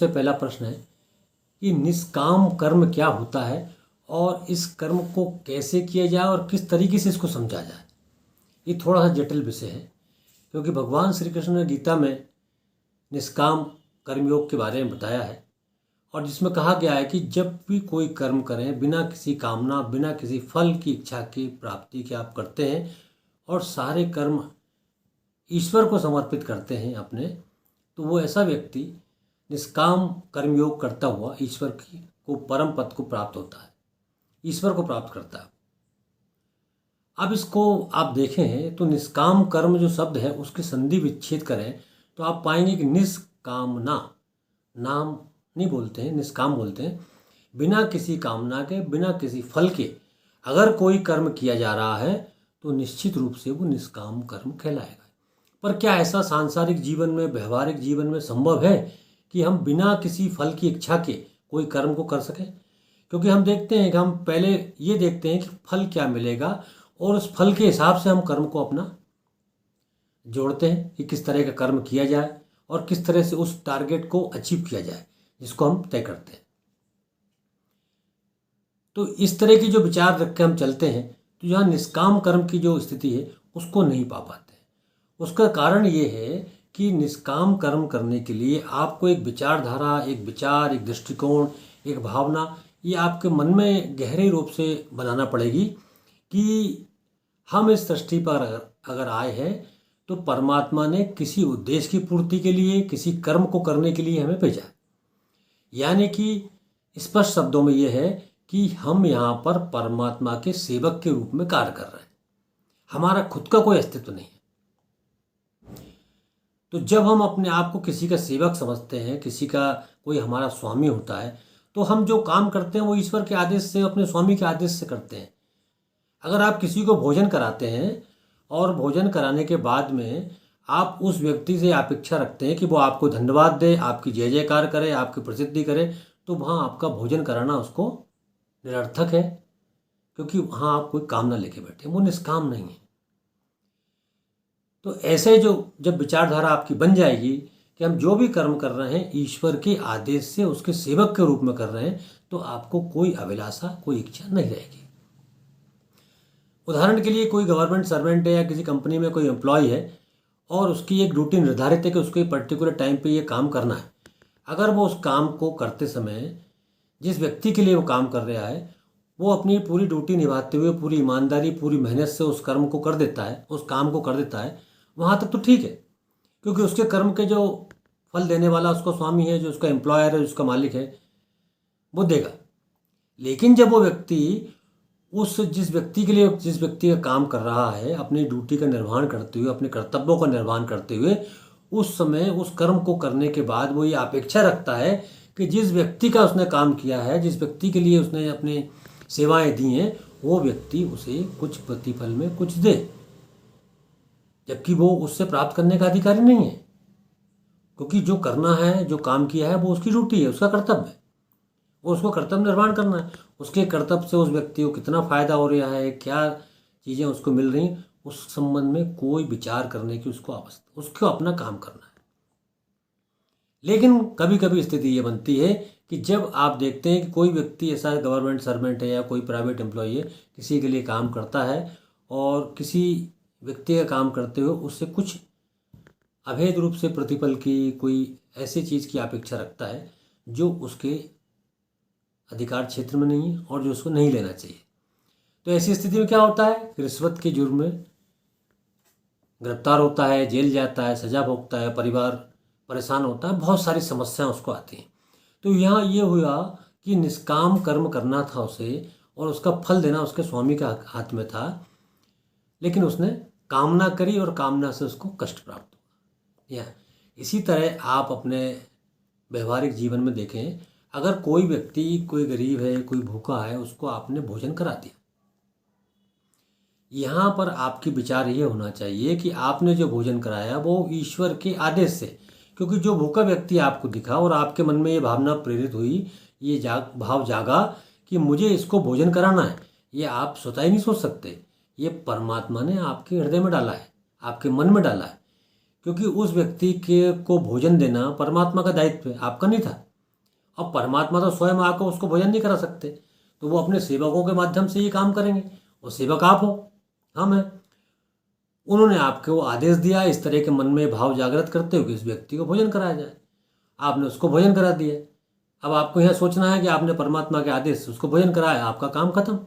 सबसे पहला प्रश्न है कि निष्काम कर्म क्या होता है और इस कर्म को कैसे किया जाए और किस तरीके से इसको समझा जाए। ये थोड़ा सा जटिल विषय है क्योंकि भगवान श्री कृष्ण ने गीता में निष्काम कर्मयोग के बारे में बताया है और जिसमें कहा गया है कि जब भी कोई कर्म करें बिना किसी कामना बिना किसी फल की इच्छा की प्राप्ति के आप करते हैं और सारे कर्म ईश्वर को समर्पित करते हैं अपने, तो वो ऐसा व्यक्ति निष्काम कर्मयोग करता हुआ ईश्वर की को परम पद को प्राप्त होता है, ईश्वर को प्राप्त करता है। अब इसको आप देखें तो निष्काम कर्म जो शब्द है उसके संधि विच्छेद करें तो आप पाएंगे कि निष्कामना, नाम नहीं बोलते हैं, निष्काम बोलते हैं। बिना किसी कामना के बिना किसी फल के अगर कोई कर्म किया जा रहा है तो निश्चित रूप से वो निष्काम कर्म कहलाएगा। पर क्या ऐसा सांसारिक जीवन में व्यवहारिक जीवन में संभव है कि हम बिना किसी फल की इच्छा के कोई कर्म को कर सकें? क्योंकि हम देखते हैं कि हम पहले ये देखते हैं कि फल क्या मिलेगा और उस फल के हिसाब से हम कर्म को अपना जोड़ते हैं कि किस तरह का कर्म किया जाए और किस तरह से उस टारगेट को अचीव किया जाए जिसको हम तय करते हैं। तो इस तरह की जो विचार रख के हम चलते हैं तो यहाँ निष्काम कर्म की जो स्थिति है उसको नहीं पा पाते हैं। उसका कारण ये है कि निष्काम कर्म करने के लिए आपको एक विचारधारा, एक विचार, एक दृष्टिकोण, एक भावना ये आपके मन में गहरे रूप से बनाना पड़ेगी कि हम इस सृष्टि पर अगर आए हैं तो परमात्मा ने किसी उद्देश्य की पूर्ति के लिए, किसी कर्म को करने के लिए हमें भेजा है। यानी कि स्पष्ट शब्दों में यह है कि हम यहाँ पर परमात्मा के सेवक के रूप में कार्य कर रहे हैं, हमारा खुद का कोई अस्तित्व नहीं है। तो जब हम अपने आप को किसी का सेवक समझते हैं, किसी का कोई हमारा स्वामी होता है, तो हम जो काम करते हैं वो ईश्वर के आदेश से, अपने स्वामी के आदेश से करते हैं। अगर आप किसी को भोजन कराते हैं और भोजन कराने के बाद में आप उस व्यक्ति से अपेक्षा रखते हैं कि वो आपको धन्यवाद दे, आपकी जय जयकार करे, आपकी प्रसिद्धि करे, तो वहाँ आपका भोजन कराना उसको निरर्थक है, क्योंकि वहाँ आप कोई कामना लेके बैठे, वो निष्काम नहीं है। तो ऐसे जो जब विचारधारा आपकी बन जाएगी कि हम जो भी कर्म कर रहे हैं ईश्वर के आदेश से उसके सेवक के रूप में कर रहे हैं, तो आपको कोई अभिलाषा, कोई इच्छा नहीं रहेगी। उदाहरण के लिए कोई गवर्नमेंट सर्वेंट है या किसी कंपनी में कोई एम्प्लॉय है और उसकी एक ड्यूटी निर्धारित है कि उसको एक पर्टिकुलर टाइम पे ये काम करना है। अगर वो उस काम को करते समय जिस व्यक्ति के लिए वो काम कर रहा है वो अपनी पूरी ड्यूटी निभाते हुए पूरी ईमानदारी, पूरी मेहनत से उस कर्म को कर देता है, उस काम को कर देता है, वहाँ तक तो ठीक है, क्योंकि उसके कर्म के जो फल देने वाला उसका स्वामी है, जो उसका एम्प्लॉयर है, उसका मालिक है, वो देगा। लेकिन जब वो व्यक्ति जिस व्यक्ति का काम कर रहा है अपनी ड्यूटी का निर्वहन करते हुए, अपने कर्तव्यों का निर्वहन करते हुए, उस समय उस कर्म को करने के बाद वो ये अपेक्षा रखता है कि जिस व्यक्ति का उसने काम किया है, जिस व्यक्ति के लिए उसने अपनी सेवाएं दी हैं, वो व्यक्ति उसे कुछ प्रतिफल में कुछ दे, जबकि वो उससे प्राप्त करने का अधिकारी नहीं है। क्योंकि जो करना है, जो काम किया है, वो उसकी ड्यूटी है, उसका कर्तव्य है, वो उसको कर्तव्य निर्वहन करना है। उसके कर्तव्य से उस व्यक्ति को कितना फायदा हो रहा है, क्या चीज़ें उसको मिल रही, उस संबंध में कोई विचार करने की उसको आवश्यकता, उसको अपना काम करना है। लेकिन कभी कभी स्थिति ये बनती है कि जब आप देखते हैं कि कोई व्यक्ति ऐसा गवर्नमेंट सर्वेंट है या कोई प्राइवेट एम्प्लॉय है, किसी के लिए काम करता है और किसी व्यक्ति का काम करते हुए उससे कुछ अभेद रूप से प्रतिफल की, कोई ऐसी चीज़ की अपेक्षा रखता है जो उसके अधिकार क्षेत्र में नहीं है और जो उसको नहीं लेना चाहिए। तो ऐसी स्थिति में क्या होता है, रिश्वत के जुर्म में गिरफ्तार होता है, जेल जाता है, सजा भोगता है, परिवार परेशान होता है, बहुत सारी समस्याएं उसको आती हैं। तो यहाँ ये हुआ कि निष्काम कर्म करना था उसे और उसका फल देना उसके स्वामी के हाथ में था, लेकिन उसने कामना करी और कामना से उसको कष्ट प्राप्त हुआ। या इसी तरह आप अपने व्यवहारिक जीवन में देखें, अगर कोई व्यक्ति, कोई गरीब है, कोई भूखा है, उसको आपने भोजन करा दिया, यहाँ पर आपकी विचार ये होना चाहिए कि आपने जो भोजन कराया वो ईश्वर के आदेश से, क्योंकि जो भूखा व्यक्ति आपको दिखा और आपके मन में ये भावना प्रेरित हुई, ये भाव जागा कि मुझे इसको भोजन कराना है, ये आप स्वतः ही नहीं सोच सकते, ये परमात्मा ने आपके हृदय में डाला है, आपके मन में डाला है। क्योंकि उस व्यक्ति के को भोजन देना परमात्मा का दायित्व है, आपका नहीं था। अब परमात्मा तो स्वयं आकर उसको भोजन नहीं करा सकते, तो वो अपने सेवकों के माध्यम से ये काम करेंगे, और सेवक आप हो, हम हैं। उन्होंने आपको आदेश दिया इस तरह के मन में भाव जागृत करते हो कि इस व्यक्ति को भोजन कराया जाए। आपने उसको भोजन करा दिया। अब आपको यह सोचना है कि आपने परमात्मा के आदेश से उसको भोजन कराया, आपका काम खत्म।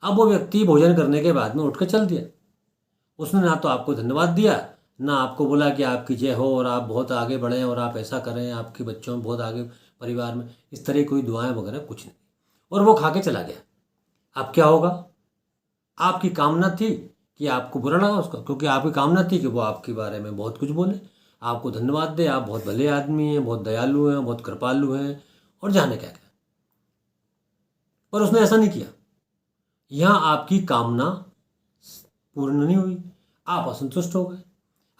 अब वो व्यक्ति भोजन करने के बाद में उठ कर चल दिया। उसने ना तो आपको धन्यवाद दिया, ना आपको बोला कि आपकी जय हो और आप बहुत आगे बढ़ें और आप ऐसा करें, आपके बच्चों में बहुत आगे, परिवार में, इस तरह की कोई दुआएं वगैरह कुछ नहीं। और वो खा के चला गया। अब क्या होगा? आपकी कामना थी कि आपको बुरा लगा उसका, क्योंकि आपकी कामना थी कि वो आपके बारे में बहुत कुछ बोले, आपको धन्यवाद दे, आप बहुत भले आदमी हैं, बहुत दयालु हैं, बहुत कृपालु हैं, और जाने क्या क्या। पर उसने ऐसा नहीं किया। यहाँ आपकी कामना पूर्ण नहीं हुई, आप असंतुष्ट हो गए।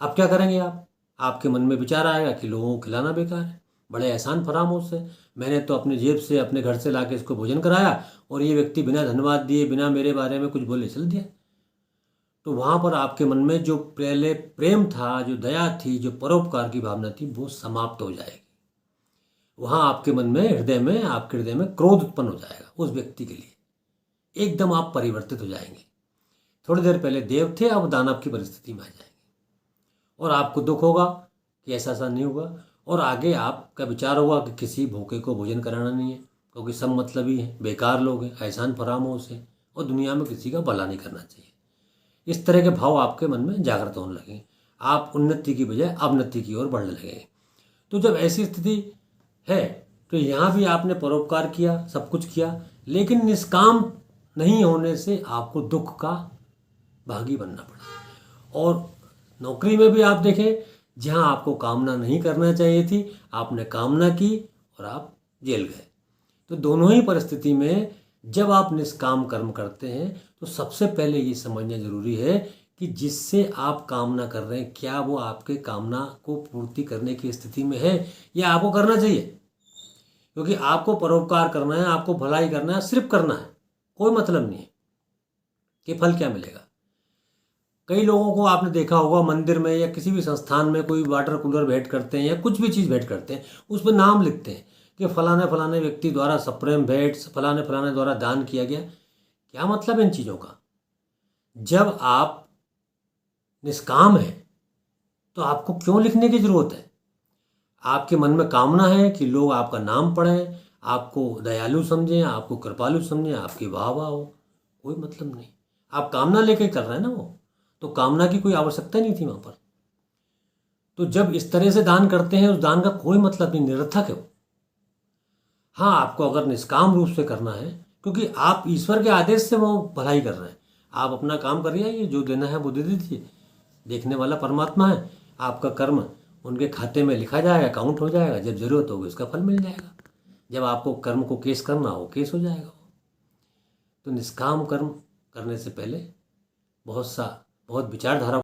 अब क्या करेंगे आप? आपके मन में विचार आएगा कि लोगों को खिलाना बेकार है, बड़े एहसान फरामोश से, मैंने तो अपने जेब से, अपने घर से लाके इसको भोजन कराया, और ये व्यक्ति बिना धन्यवाद दिए, बिना मेरे बारे में कुछ बोले चल दिया। तो वहाँ पर आपके मन में जो पहले प्रेम था, जो दया थी, जो परोपकार की भावना थी, वो समाप्त हो जाएगी। वहाँ आपके मन में, हृदय में, आपके हृदय में क्रोध उत्पन्न हो जाएगा उस व्यक्ति के लिए। एकदम आप परिवर्तित हो जाएंगे। थोड़ी देर पहले देव थे, अब दानव की परिस्थिति में आ जाएंगे, और आपको दुख होगा कि ऐसा ऐसा नहीं हुआ। और आगे आपका विचार होगा कि किसी भूखे को भोजन कराना नहीं है, क्योंकि सब मतलबी हैं, बेकार लोग हैं, एहसान फरामोश हैं, और दुनिया में किसी का भला नहीं करना चाहिए। इस तरह के भाव आपके मन में जागृत होने लगेंगे। आप उन्नति की बजाय अवनति की ओर बढ़ने लगेंगे। तो जब ऐसी स्थिति है, तो यहाँ भी आपने परोपकार किया, सब कुछ किया, लेकिन निष्काम नहीं होने से आपको दुख का भागी बनना पड़ा। और नौकरी में भी आप देखें, जहाँ आपको कामना नहीं करना चाहिए थी, आपने कामना की और आप जेल गए। तो दोनों ही परिस्थिति में जब आप निष्काम कर्म करते हैं, तो सबसे पहले ये समझना जरूरी है कि जिससे आप कामना कर रहे हैं, क्या वो आपके कामना को पूर्ति करने की स्थिति में है, या आपको करना चाहिए। क्योंकि आपको परोपकार करना है, आपको भलाई करना है, सिर्फ करना है, कोई मतलब नहीं है कि फल क्या मिलेगा। कई लोगों को आपने देखा होगा, मंदिर में या किसी भी संस्थान में कोई वाटर कूलर भेंट करते हैं या कुछ भी चीज़ भेंट करते हैं, उस पर नाम लिखते हैं कि फलाने फलाने व्यक्ति द्वारा सप्रेम भेंट, फलाने फलाने द्वारा दान किया गया। क्या मतलब इन चीज़ों का? जब आप निष्काम हैं तो आपको क्यों लिखने की ज़रूरत है? आपके मन में कामना है कि लोग आपका नाम पढ़ें, आपको दयालु समझें, आपको कृपालु समझें, आपकी वाह वाह हो, कोई मतलब नहीं। आप कामना लेके कर रहे हैं ना, वो तो कामना की कोई आवश्यकता नहीं थी वहाँ पर। तो जब इस तरह से दान करते हैं, उस दान का कोई मतलब नहीं, निरर्थक है वो। हाँ, आपको अगर निष्काम रूप से करना है, क्योंकि आप ईश्वर के आदेश से वो भलाई कर रहे हैं, आप अपना काम करिए, ये जो देना है वो दे दीजिए, देखने वाला परमात्मा है। आपका कर्म उनके खाते में लिखा जाएगा, काउंट हो जाएगा, जब जरूरत होगी उसका फल मिल जाएगा। जब आपको कर्म को केस करना हो, केस हो जाएगा। तो निष्काम कर्म करने से पहले बहुत विचारधारा